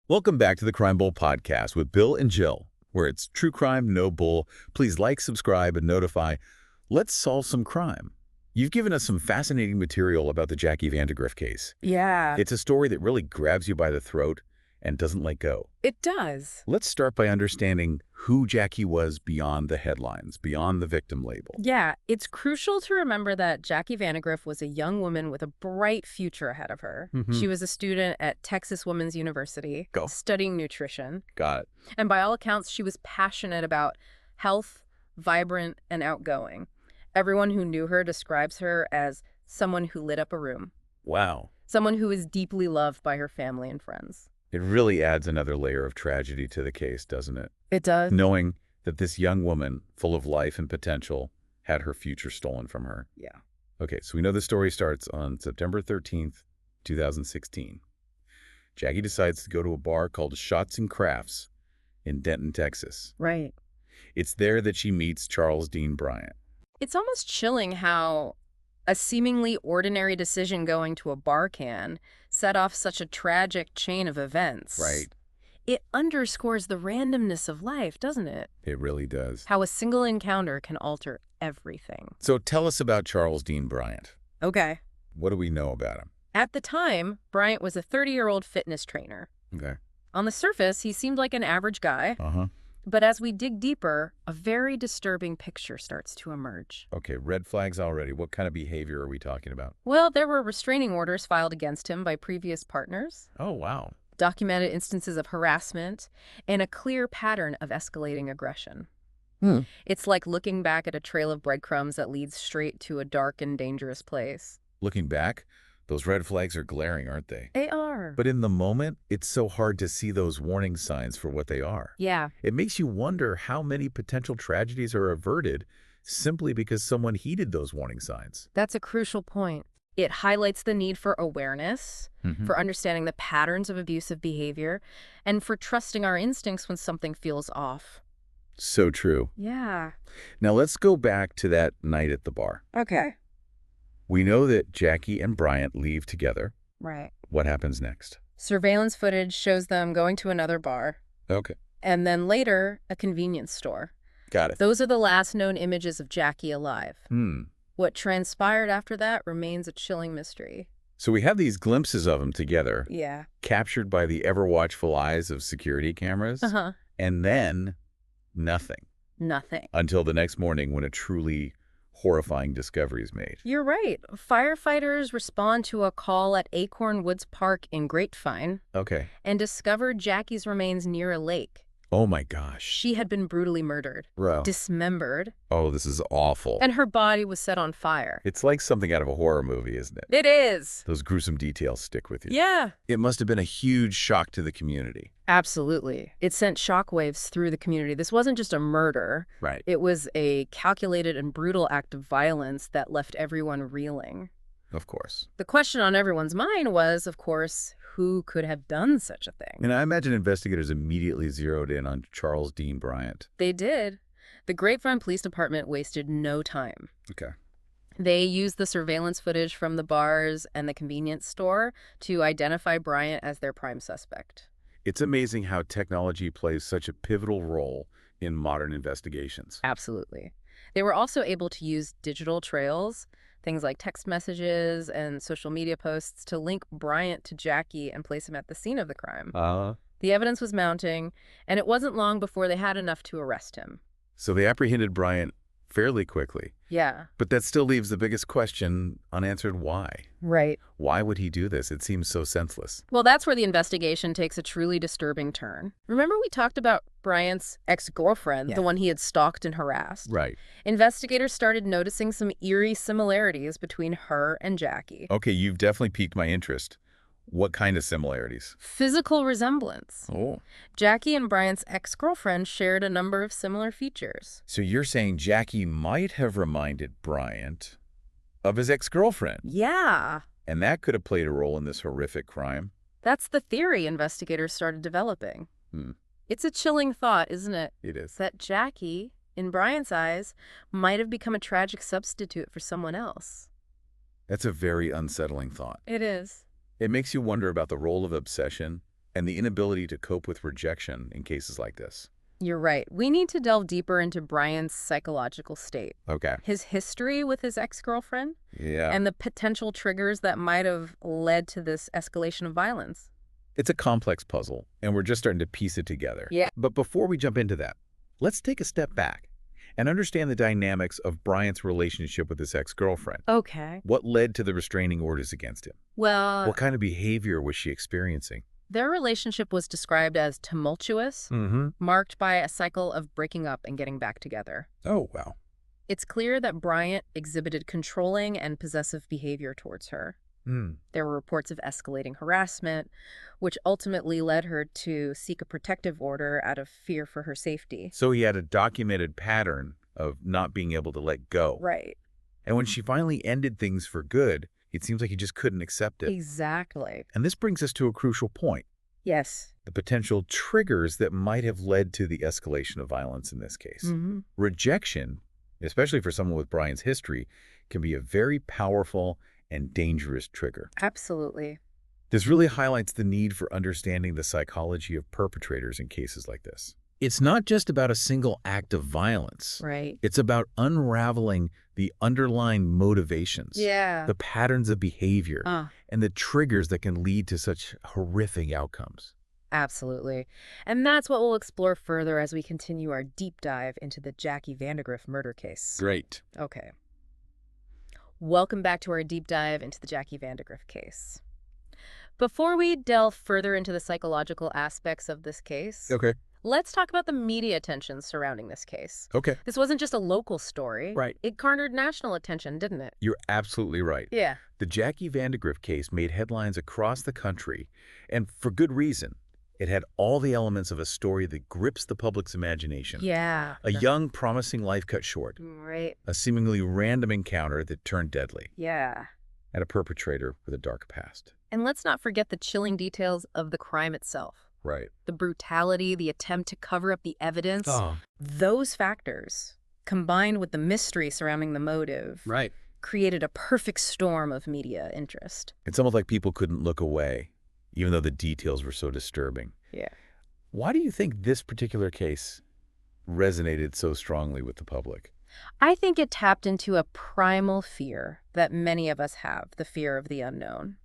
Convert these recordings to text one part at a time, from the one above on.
Welcome back to the Crime Bowl podcast with Bill and Jill, where it's true crime, no bull. Please like, subscribe, and notify. Let's solve some crime. You've given us some fascinating material about the Jackie Vandagriff case. Yeah, It's a story that really grabs you by the throat and doesn't let go. it does. Let's start by understanding who Jackie was beyond the headlines, beyond the victim label. Yeah, it's crucial to remember that Jackie Vandagriff was a young woman with a bright future ahead of her. She was a student at Texas Women's University, Go. studying nutrition. Got it. And by all accounts, she was passionate about health, vibrant, and outgoing. Everyone who knew her describes her as someone who lit up a room, Wow. someone who was deeply loved by her family and friends. It really adds another layer of tragedy to the case, doesn't it? It does. Knowing that this young woman, full of life and potential, had her future stolen from her. Yeah. Okay, so we know the story starts on September 13th, 2016. Jackie decides to go to a bar called Shots and Crafts in Denton, Texas. Right. It's there that she meets Charles Dean Bryant. It's almost chilling how a seemingly ordinary decision going to a bar can set off such a tragic chain of events. Right. It underscores the randomness of life, doesn't it? It really does. How a single encounter can alter everything. So tell us about Charles Dean Bryant. Okay. What do we know about him? At the time, Bryant was a 30-year-old fitness trainer. Okay. On the surface, he seemed like an average guy, Uh-huh. but as we dig deeper, a very disturbing picture starts to emerge. Okay, red flags already. What kind of behavior are we talking about? Well, there were restraining orders filed against him by previous partners, Oh, wow. documented instances of harassment, and a clear pattern of escalating aggression. It's like looking back at a trail of breadcrumbs that leads straight to a dark and dangerous place. Looking back, those red flags are glaring, aren't they? They are. But in the moment, it's so hard to see those warning signs for what they are. Yeah, It makes you wonder how many potential tragedies are averted simply because someone heeded those warning signs. that's a crucial point. It highlights the need for awareness, for understanding the patterns of abusive behavior, and for trusting our instincts when something feels off. So true. Yeah. Now let's go back to that night at the bar. Okay. We know that Jackie and Bryant leave together. Right. What happens next? Surveillance footage shows them going to another bar, Okay. and then later, a convenience store. Got it. Those are the last known images of Jackie alive. What transpired after that remains a chilling mystery. So we have these glimpses of them together, Yeah. captured by the ever-watchful eyes of security cameras, Uh-huh. and then nothing Nothing. until the next morning when a truly horrifying discovery is made. You're right. Firefighters respond to a call at Acorn Woods Park in Grapevine Okay. and discover Jackie's remains near a lake. Oh my gosh. She had been brutally murdered, Bro. dismembered, Oh, this is awful. and her body was set on fire. It's like something out of a horror movie, isn't it? It is. Those gruesome details stick with you. Yeah. It must have been a huge shock to the community. Absolutely. It sent shockwaves through the community. This wasn't just a murder. Right. It was a calculated and brutal act of violence that left everyone reeling. Of course. The question on everyone's mind was, of course, who could have done such a thing? And I imagine investigators immediately zeroed in on Charles Dean Bryant. They did. The Grapevine Police Department wasted no time. Okay. They used the surveillance footage from the bars and the convenience store to identify Bryant as their prime suspect. It's amazing how technology plays such a pivotal role in modern investigations. Absolutely. They were also able to use digital trails, things like text messages and social media posts, to link Bryant to Jackie and place him at the scene of the crime. The evidence was mounting, and it wasn't long before they had enough to arrest him. So they apprehended Bryant fairly quickly. Yeah. But that still leaves the biggest question unanswered: why? Right. Why would he do this? It seems so senseless. Well, that's where the investigation takes a truly disturbing turn. Remember we talked about Bryant's ex-girlfriend, the one he had stalked and harassed? Right. Investigators started noticing some eerie similarities between her and Jackie. Okay, you've definitely piqued my interest. What kind of similarities? Physical resemblance. Oh. Jackie and Bryant's ex-girlfriend shared a number of similar features. So you're saying Jackie might have reminded Bryant of his ex-girlfriend, Yeah. and that could have played a role in this horrific crime? That's the theory investigators started developing. It's a chilling thought, isn't it? It is. That Jackie, in Bryant's eyes, might have become a tragic substitute for someone else. That's a very unsettling thought. It is. It makes you wonder about the role of obsession and the inability to cope with rejection in cases like this. You're right. We need to delve deeper into Brian's psychological state. Okay. His history with his ex-girlfriend. Yeah. And the potential triggers that might have led to this escalation of violence. It's a complex puzzle, and we're just starting to piece it together. Yeah. But before we jump into that, let's take a step back and understand the dynamics of Bryant's relationship with his ex-girlfriend. Okay. What led to the restraining orders against him? Well, What kind of behavior was she experiencing? their relationship was described as tumultuous, marked by a cycle of breaking up and getting back together. Oh, wow. It's clear that Bryant exhibited controlling and possessive behavior towards her. There were reports of escalating harassment, which ultimately led her to seek a protective order out of fear for her safety. So he had a documented pattern of not being able to let go. Right. And when she finally ended things for good, it seems like he just couldn't accept it. Exactly. And this brings us to a crucial point. Yes. The potential triggers that might have led to the escalation of violence in this case. Rejection, especially for someone with Brian's history, can be a very powerful and dangerous trigger. Absolutely. This really highlights the need for understanding the psychology of perpetrators in cases like this. It's not just about a single act of violence. Right. It's about unraveling the underlying motivations, Yeah. the patterns of behavior, and the triggers that can lead to such horrific outcomes. Absolutely. And that's what we'll explore further as we continue our deep dive into the Jackie Vandagriff murder case. Great. Okay. Welcome back to our deep dive into the Jackie Vandagriff case. Before we delve further into the psychological aspects of this case, Okay. let's talk about the media attention surrounding this case. Okay. This wasn't just a local story. Right. It garnered national attention, didn't it? You're absolutely right. Yeah. The Jackie Vandagriff case made headlines across the country, and for good reason. It had all the elements of a story that grips the public's imagination. Yeah. A young, promising life cut short. Right. A seemingly random encounter that turned deadly. Yeah. And a perpetrator with a dark past. And let's not forget the chilling details of the crime itself. Right. The brutality, the attempt to cover up the evidence. Those factors, combined with the mystery surrounding the motive, Right. created a perfect storm of media interest. It's almost like people couldn't look away, even though the details were so disturbing. Yeah. Why do you think this particular case resonated so strongly with the public? I think it tapped into a primal fear that many of us have, the fear of the unknown.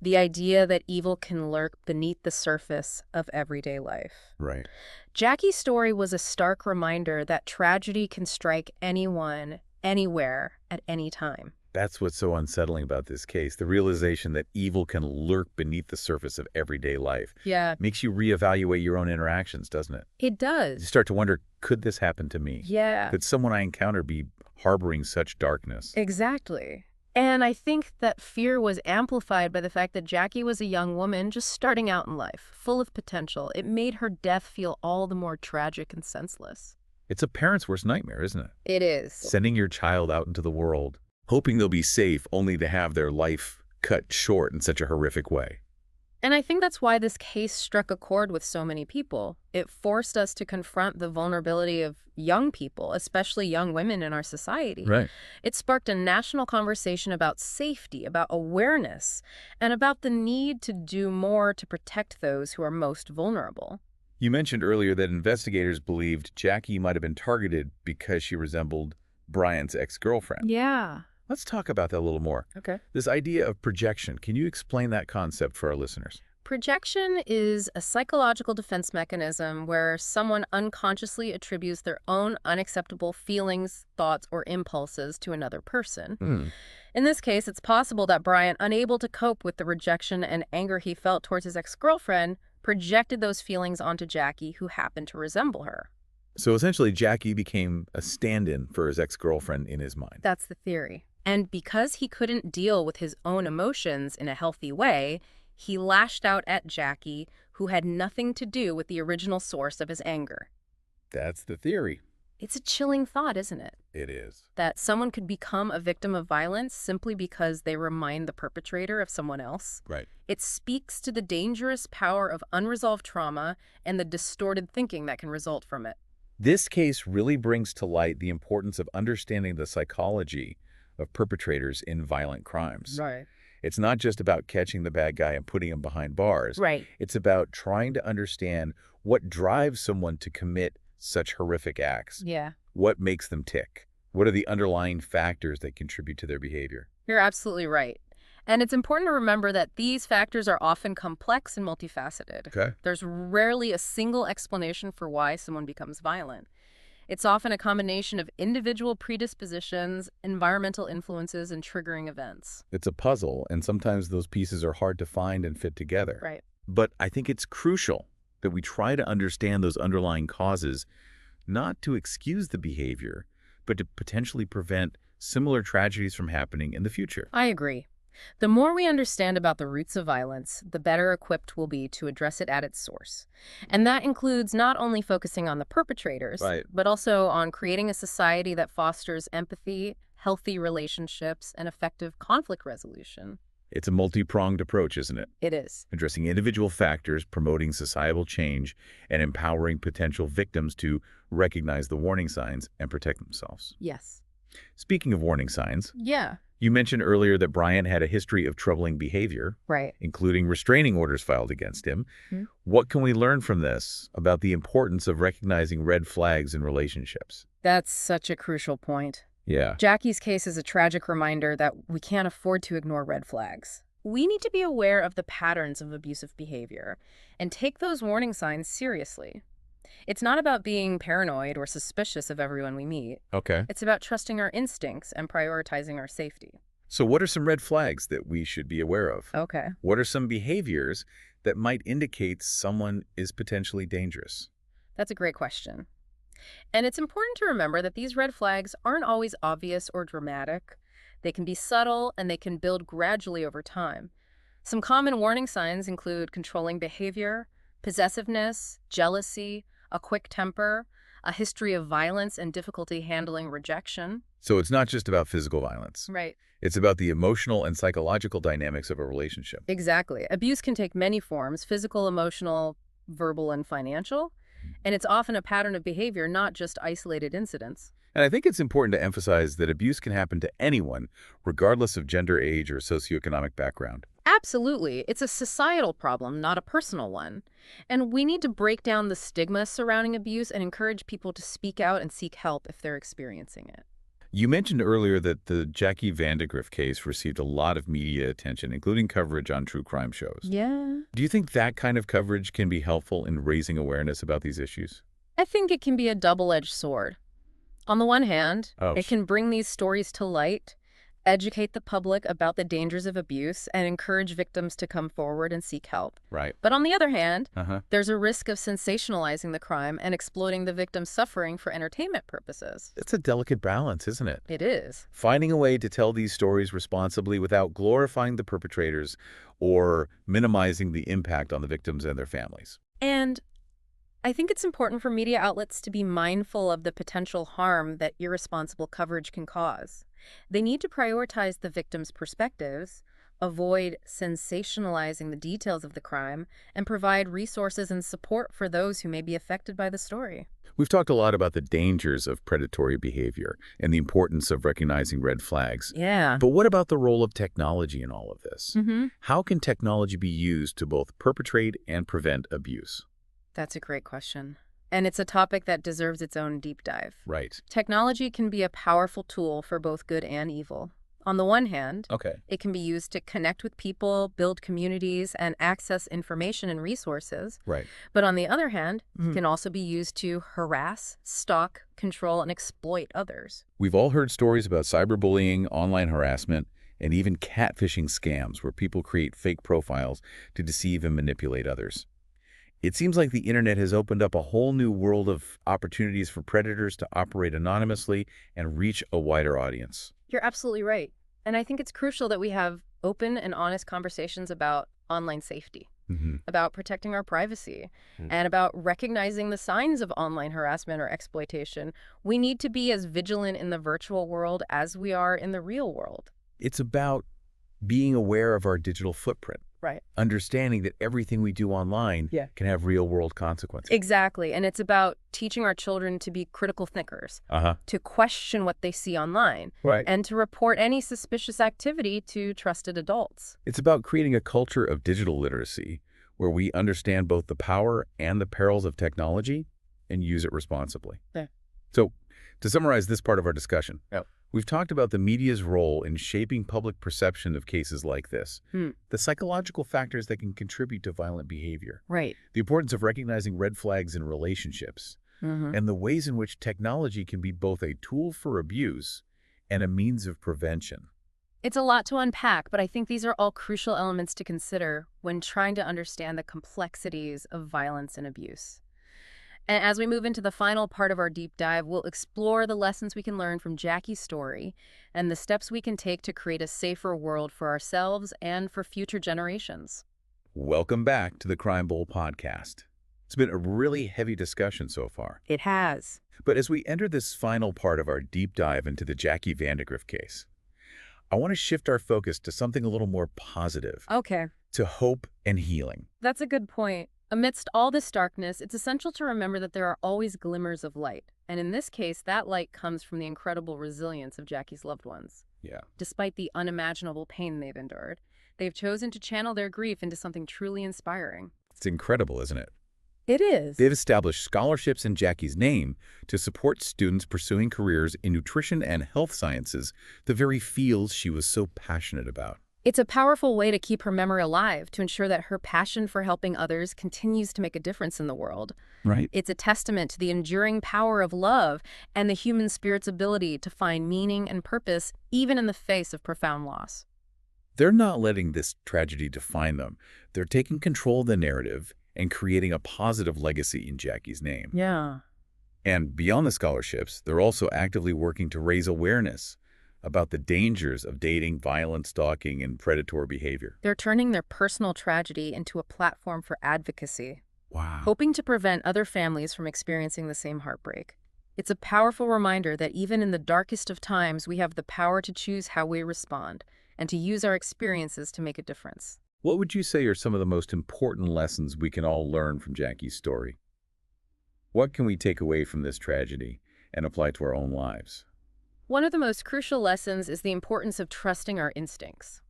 The idea that evil can lurk beneath the surface of everyday life. Right. Jackie's story was a stark reminder that tragedy can strike anyone, anywhere, at any time. That's what's so unsettling about this case, the realization that evil can lurk beneath the surface of everyday life. Yeah. Makes you reevaluate your own interactions, doesn't it? It You does. start to wonder, could this happen to me? Yeah. Could someone I encounter be harboring such darkness? Exactly. And I think that fear was amplified by the fact that Jackie was a young woman just starting out in life, full of potential. It made her death feel all the more tragic and senseless. It's a parent's worst nightmare, isn't it? It is. Sending your child out into the world, hoping they'll be safe, only to have their life cut short in such a horrific way. And I think that's why this case struck a chord with so many people. It forced us to confront the vulnerability of young people, especially young women in our society. Right. It sparked a national conversation about safety, about awareness, and about the need to do more to protect those who are most vulnerable. You mentioned earlier that investigators believed Jackie might have been targeted because she resembled Brian's ex-girlfriend. Yeah. Let's talk about that a little more. Okay. This idea of projection, can you explain that concept for our listeners? Projection is a psychological defense mechanism where someone unconsciously attributes their own unacceptable feelings, thoughts, or impulses to another person. In this case, it's possible that Brian, unable to cope with the rejection and anger he felt towards his ex-girlfriend, projected those feelings onto Jackie, who happened to resemble her. So essentially, Jackie became a stand-in for his ex-girlfriend in his mind. That's the theory. And because he couldn't deal with his own emotions in a healthy way, he lashed out at Jackie, who had nothing to do with the original source of his anger. That's the theory. It's a chilling thought, isn't it? It is. That someone could become a victim of violence simply because they remind the perpetrator of someone else. Right. It speaks to the dangerous power of unresolved trauma and the distorted thinking that can result from it. This case really brings to light the importance of understanding the psychology of perpetrators in violent crimes. Right. It's not just about catching the bad guy and putting him behind bars. Right. It's about trying to understand what drives someone to commit such horrific acts. Yeah. What makes them tick? What are the underlying factors that contribute to their behavior? You're absolutely right. And it's important to remember that these factors are often complex and multifaceted. Okay. There's rarely a single explanation for why someone becomes violent. It's often a combination of individual predispositions, environmental influences, and triggering events. It's a puzzle, and sometimes those pieces are hard to find and fit together. Right. But I think it's crucial that we try to understand those underlying causes, not to excuse the behavior, but to potentially prevent similar tragedies from happening in the future. I agree. The more we understand about the roots of violence, the better equipped we'll be to address it at its source. And that includes not only focusing on the perpetrators, Right. but also on creating a society that fosters empathy, healthy relationships, and effective conflict resolution. It's a multi-pronged approach, isn't it? It is. Addressing individual factors, promoting societal change, and empowering potential victims to recognize the warning signs and protect themselves. Yes. Speaking of warning signs, Yeah. you mentioned earlier that Bryant had a history of troubling behavior, Right. including restraining orders filed against him. Hmm. What can we learn from this about the importance of recognizing red flags in relationships? That's such a crucial point. Yeah. Jackie's case is a tragic reminder that we can't afford to ignore red flags. We need to be aware of the patterns of abusive behavior and take those warning signs seriously. It's not about being paranoid or suspicious of everyone we meet. Okay. It's about trusting our instincts and prioritizing our safety. So what are some red flags that we should be aware of? Okay. What are some behaviors that might indicate someone is potentially dangerous? That's a great question. And it's important to remember that these red flags aren't always obvious or dramatic. They can be subtle and they can build gradually over time. Some common warning signs include controlling behavior, possessiveness, jealousy, a quick temper, a history of violence and difficulty handling rejection. So it's not just about physical violence. Right. It's about the emotional and psychological dynamics of a relationship. Exactly. Abuse can take many forms: physical, emotional, verbal, and financial. And it's often a pattern of behavior, not just isolated incidents. And I think it's important to emphasize that abuse can happen to anyone, regardless of gender, age, or socioeconomic background. Absolutely. It's a societal problem, not a personal one. And we need to break down the stigma surrounding abuse and encourage people to speak out and seek help if they're experiencing it. You mentioned earlier that the Jackie Vandagriff case received a lot of media attention, including coverage on true crime shows. Yeah. Do you think that kind of coverage can be helpful in raising awareness about these issues? I think it can be a double-edged sword. On the one hand, it can bring these stories to light, educate the public about the dangers of abuse, and encourage victims to come forward and seek help. Right. But on the other hand, there's a risk of sensationalizing the crime and exploiting the victim's suffering for entertainment purposes. It's a delicate balance, isn't it? It is. Finding a way to tell these stories responsibly without glorifying the perpetrators or minimizing the impact on the victims and their families. And I think it's important for media outlets to be mindful of the potential harm that irresponsible coverage can cause. They need to prioritize the victim's perspectives, avoid sensationalizing the details of the crime, and provide resources and support for those who may be affected by the story. We've talked a lot about the dangers of predatory behavior and the importance of recognizing red flags. Yeah. But what about the role of technology in all of this? Mm-hmm. How can technology be used to both perpetrate and prevent abuse? That's a great question. And it's a topic that deserves its own deep dive. Right. Technology can be a powerful tool for both good and evil. On the one hand, it can be used to connect with people, build communities, and access information and resources. Right. But on the other hand, it can also be used to harass, stalk, control, and exploit others. We've all heard stories about cyberbullying, online harassment, and even catfishing scams where people create fake profiles to deceive and manipulate others. It seems like the internet has opened up a whole new world of opportunities for predators to operate anonymously and reach a wider audience. You're absolutely right. And I think it's crucial that we have open and honest conversations about online safety, about protecting our privacy, and about recognizing the signs of online harassment or exploitation. We need to be as vigilant in the virtual world as we are in the real world. It's about being aware of our digital footprint, Right. Understanding that everything we do online can have real-world consequences. Exactly. And it's about teaching our children to be critical thinkers, to question what they see online, and to report any suspicious activity to trusted adults. It's about creating a culture of digital literacy where we understand both the power and the perils of technology and use it responsibly. Yeah. So, to summarize this part of our discussion, we've talked about the media's role in shaping public perception of cases like this, the psychological factors that can contribute to violent behavior, Right. the importance of recognizing red flags in relationships, and the ways in which technology can be both a tool for abuse and a means of prevention. It's a lot to unpack, but I think these are all crucial elements to consider when trying to understand the complexities of violence and abuse. And as we move into the final part of our deep dive, we'll explore the lessons we can learn from Jackie's story and the steps we can take to create a safer world for ourselves and for future generations. Welcome back to the Crime Bowl podcast. It's been a really heavy discussion so far. It has. But as we enter this final part of our deep dive into the Jackie Vandagriff case, I want to shift our focus to something a little more positive. Okay. To hope and healing. That's a good point. Amidst all this darkness, it's essential to remember that there are always glimmers of light. And in this case, that light comes from the incredible resilience of Jackie's loved ones. Yeah. Despite the unimaginable pain they've endured, they've chosen to channel their grief into something truly inspiring. It's incredible, isn't it? It is. They've established scholarships in Jackie's name to support students pursuing careers in nutrition and health sciences, the very fields she was so passionate about. It's a powerful way to keep her memory alive, to ensure that her passion for helping others continues to make a difference in the world. Right. It's a testament to the enduring power of love and the human spirit's ability to find meaning and purpose, even in the face of profound loss. They're not letting this tragedy define them. They're taking control of the narrative and creating a positive legacy in Jackie's name. Yeah. And beyond the scholarships, they're also actively working to raise awareness about the dangers of dating, violent stalking, and predatory behavior. They're turning their personal tragedy into a platform for advocacy, Wow. hoping to prevent other families from experiencing the same heartbreak. It's a powerful reminder that even in the darkest of times, we have the power to choose how we respond and to use our experiences to make a difference. What would you say are some of the most important lessons we can all learn from Jackie's story? What can we take away from this tragedy and apply to our own lives? One of the most crucial lessons is the importance of trusting our instincts.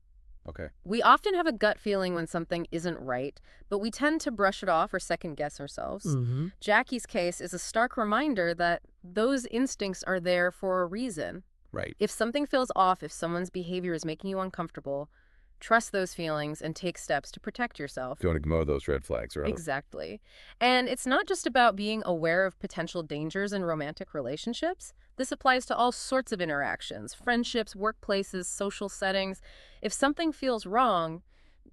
Okay. We often have a gut feeling when something isn't right, but we tend to brush it off or second-guess ourselves. Jackie's case is a stark reminder that those instincts are there for a reason. Right. If something feels off, if someone's behavior is making you uncomfortable, trust those feelings and take steps to protect yourself. Don't ignore those red flags, right? Exactly. And it's not just about being aware of potential dangers in romantic relationships. This applies to all sorts of interactions, friendships, workplaces, social settings. If something feels wrong,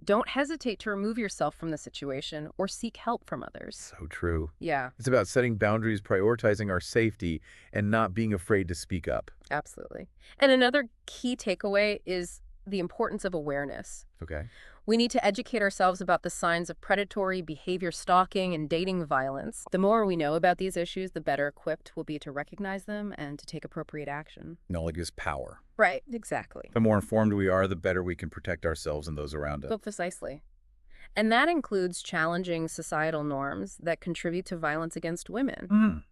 don't hesitate to remove yourself from the situation or seek help from others. So true. Yeah, It's about setting boundaries, prioritizing our safety, and not being afraid to speak up. absolutely. And another key takeaway is the importance of awareness. Okay. We need to educate ourselves about the signs of predatory behavior, stalking, and dating violence. The more we know about these issues, the better equipped we'll be to recognize them and to take appropriate action. Knowledge is power. Right, exactly. The more informed we are, the better we can protect ourselves and those around us. But precisely. And that includes challenging societal norms that contribute to violence against women.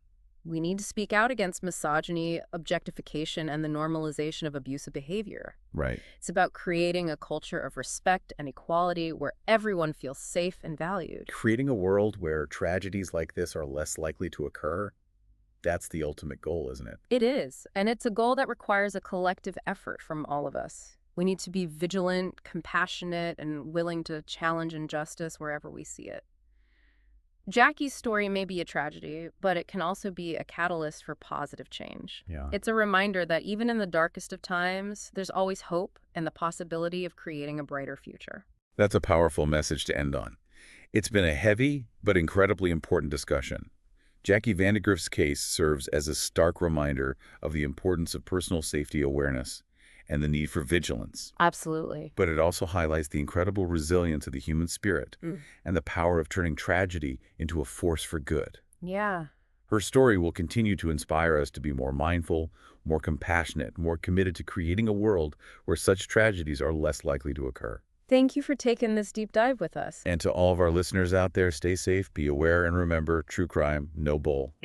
We need to speak out against misogyny, objectification, and the normalization of abusive behavior. Right. It's about creating a culture of respect and equality where everyone feels safe and valued. Creating a world where tragedies like this are less likely to occur, that's the ultimate goal, isn't it? It is, and it's a goal that requires a collective effort from all of us. We need to be vigilant, compassionate, and willing to challenge injustice wherever we see it. Jackie's story may be a tragedy, but it can also be a catalyst for positive change. Yeah. It's a reminder that even in the darkest of times, there's always hope and the possibility of creating a brighter future. That's a powerful message to end on. It's been a heavy but incredibly important discussion. Jackie Vandagriff's case serves as a stark reminder of the importance of personal safety awareness and the need for vigilance. Absolutely. But it also highlights the incredible resilience of the human spirit and the power of turning tragedy into a force for good. Yeah. Her story will continue to inspire us to be more mindful, more compassionate, more committed to creating a world where such tragedies are less likely to occur. Thank you for taking this deep dive with us. And to all of our listeners out there, stay safe, be aware, and remember, true crime, no bull.